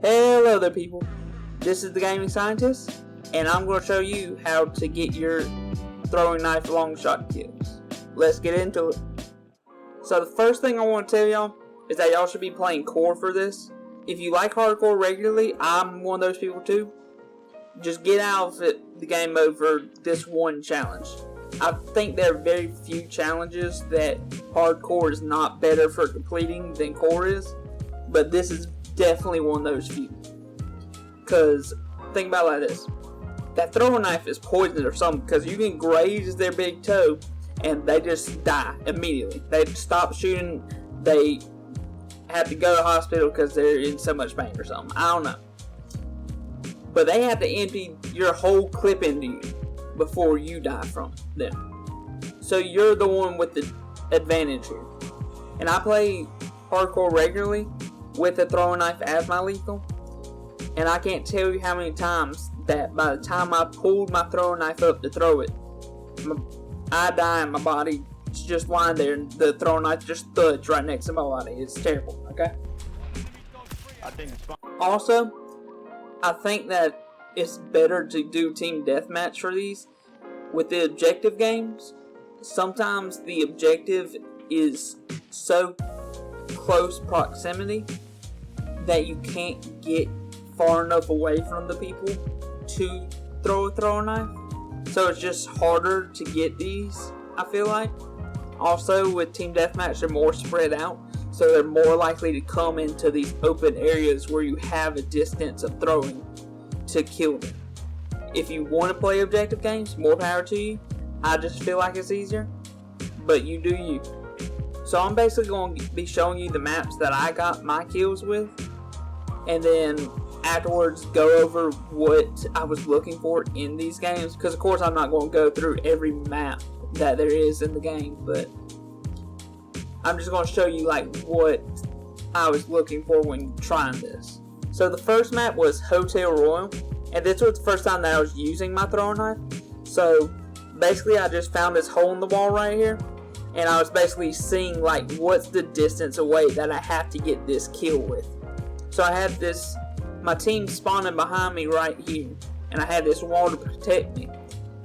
Hello there people, this is the Gaming Scientist, and I'm going to show you how to get your throwing knife Longshot kills. Let's get into it. So the first thing I want to tell y'all is that y'all should be playing core for this. If you like hardcore regularly, I'm one of those people too. Just get out of the game mode for this one challenge. I think there are very few challenges that hardcore is not better for completing than core is, but this is definitely one of those few. Because think about it like this: that throwing knife is poisonous or something, because you can graze their big toe and they just die immediately. They stop shooting, they have to go to the hospital because they're in so much pain or something. I don't know. But they have to empty your whole clip into you before you die from them. So you're the one with the advantage here. And I play hardcore regularly with the throwing knife as my lethal. And I can't tell you how many times that by the time I pulled my throwing knife up to throw it, I die and my body is just lying there and the throwing knife just thuds right next to my body. It's terrible, okay? Also, I think that it's better to do team deathmatch for these. With the objective games, sometimes the objective is so close proximity that you can't get far enough away from the people to throw a throwing knife. So it's just harder to get these, I feel like. Also, with team deathmatch, they're more spread out, so they're more likely to come into these open areas where you have a distance of throwing to kill them. If you want to play objective games, more power to you. I just feel like it's easier, but you do you. So I'm basically going to be showing you the maps that I got my kills with, and then afterwards go over what I was looking for in these games, because of course I'm not going to go through every map that there is in the game, but I'm just going to show you like what I was looking for when trying this. So the first map was Hotel Royal, and this was the first time that I was using my throwing knife. So basically I just found this hole in the wall right here, and I was basically seeing like what's the distance away that I have to get this kill with. So I had this, my team spawning behind me right here, and I had this wall to protect me.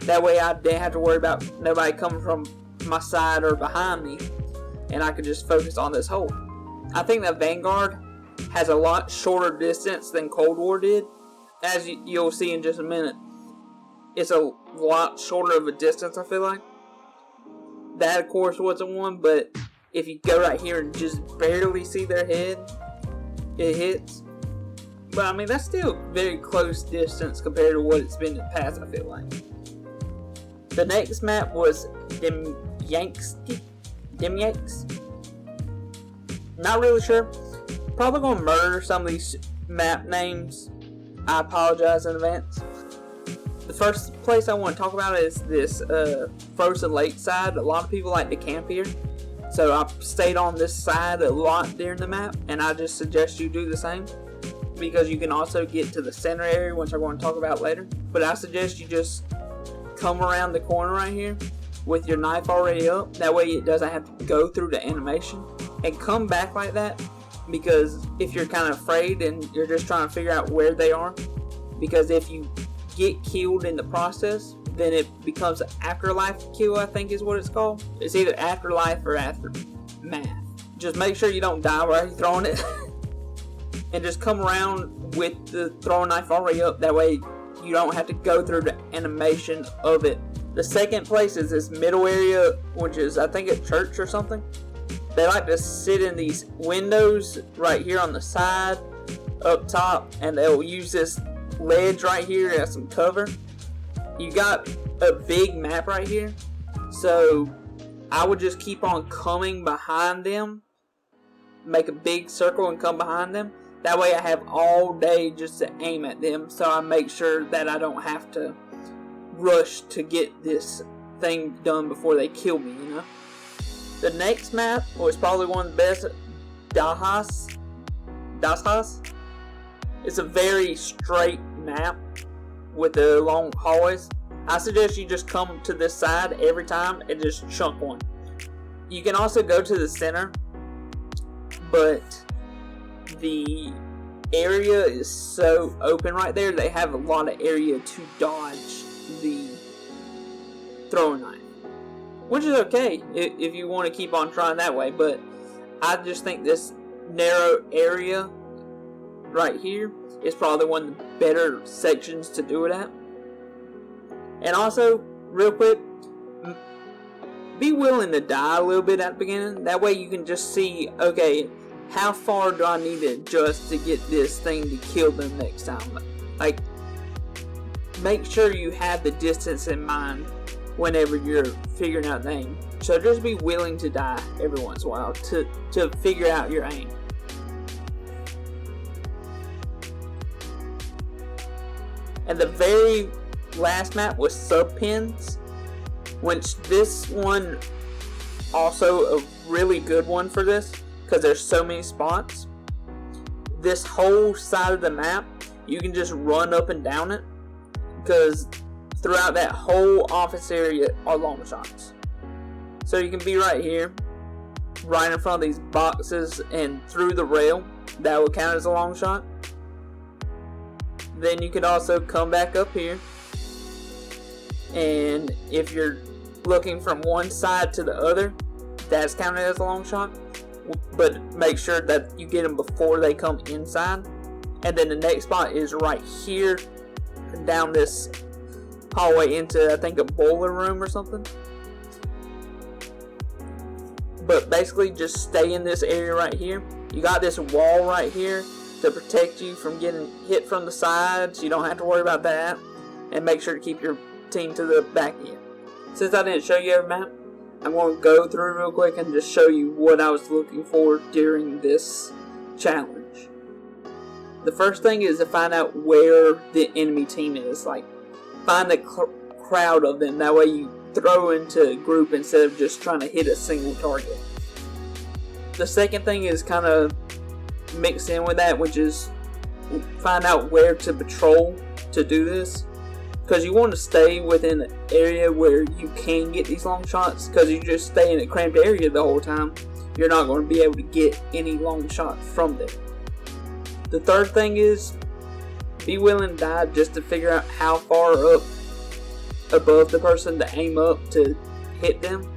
That way I didn't have to worry about nobody coming from my side or behind me, and I could just focus on this hole. I think that Vanguard has a lot shorter distance than Cold War did, as you'll see in just a minute. It's a lot shorter of a distance, I feel like. That of course wasn't one, but if you go right here and just barely see their head, it hits. But I mean, that's still very close distance compared to what it's been in the past, I feel like. The next map was Demyansk. Not really sure. Probably gonna murder some of these map names. I apologize in advance. The first place I want to talk about is this frozen lake side. A lot of people like to camp here, so I stayed on this side a lot during the map, and I just suggest you do the same, because you can also get to the center area, which I'm going to talk about later. But I suggest you just come around the corner right here with your knife already up. That way it doesn't have to go through the animation, and come back like that, because if you're kind of afraid and you're just trying to figure out where they are, because if you get killed in the process, then it becomes an afterlife kill, I think is what it's called. It's either afterlife or aftermath. Just make sure you don't die while you're throwing it. And just come around with the throwing knife already up. That way you don't have to go through the animation of it. The second place is this middle area, which is I think a church or something. They like to sit in these windows right here on the side, up top, and they'll use this ledge right here as some cover. You got a big map right here, so I would just keep on coming behind them, make a big circle and come behind them. That way I have all day just to aim at them, so I make sure that I don't have to rush to get this thing done before they kill me, you know. The next map was probably one of the best, Das Haus. It's a very straight map with the long hallways. I suggest you just come to this side every time and just chunk one. You can also go to the center, but the area is so open right there, they have a lot of area to dodge the throwing knife, which is okay if you want to keep on trying that way. But I just think this narrow area right here is probably one of the better sections to do it at. And also, real quick, be willing to die a little bit at the beginning. That way you can just see, okay, how far do I need to adjust to get this thing to kill them next time? Like, make sure you have the distance in mind whenever you're figuring out the aim. So just be willing to die every once in a while to figure out your aim. And the very last map was sub pins, which this one also a really good one for this because there's so many spots. This whole side of the map, you can just run up and down it because throughout that whole office area are long shots. So you can be right here, right in front of these boxes and through the rail. That would count as a long shot. Then you could also come back up here, and if you're looking from one side to the other, that's counted as a long shot. But make sure that you get them before they come inside. And then the next spot is right here down this hallway into, I think, a boiler room or something. But basically just stay in this area right here. You got this wall right here to protect you from getting hit from the sides. You don't have to worry about that. And make sure to keep your team to the back end. Since I didn't show you every map, I'm going to go through real quick and just show you what I was looking for during this challenge. The first thing is to find out where the enemy team is. Like, find a crowd of them. That way you throw into a group instead of just trying to hit a single target. The second thing is kind of mix in with that, which is find out where to patrol to do this. Because you want to stay within an area where you can get these long shots. Because you just stay in a cramped area the whole time, you're not going to be able to get any long shot from there. The third thing is be willing to die just to figure out how far up above the person to aim up to hit them.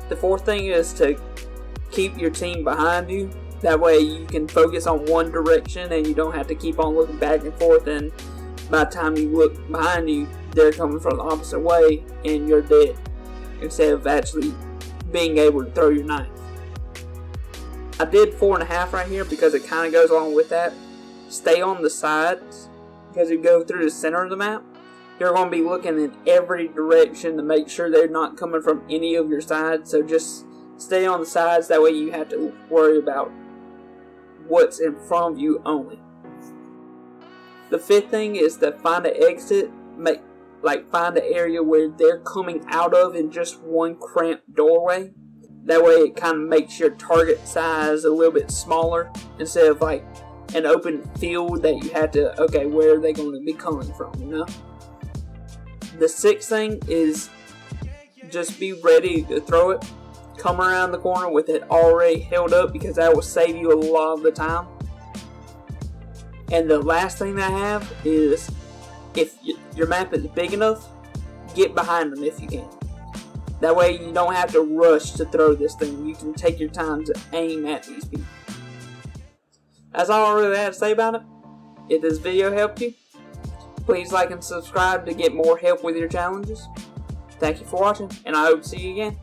The fourth thing is to keep your team behind you. That way you can focus on one direction and you don't have to keep on looking back and forth, and by the time you look behind you, they're coming from the opposite way and you're dead instead of actually being able to throw your knife. I did 4.5 right here because it kind of goes along with that. Stay on the sides because you go through the center of the map. You're going to be looking in every direction to make sure they're not coming from any of your sides. So just stay on the sides. That way you have to worry about what's in front of you only. The fifth thing is to find an exit. Find an area where they're coming out of in just one cramped doorway. That way it kind of makes your target size a little bit smaller instead of like an open field that you have to, okay, where are they going to be coming from, you know? The sixth thing is just be ready to throw it. Come around the corner with it already held up because that will save you a lot of the time. And the last thing I have is if your map is big enough, get behind them if you can. That way you don't have to rush to throw this thing. You can take your time to aim at these people. That's all I really have to say about it. If this video helped you, please like and subscribe to get more help with your challenges. Thank you for watching, and I hope to see you again.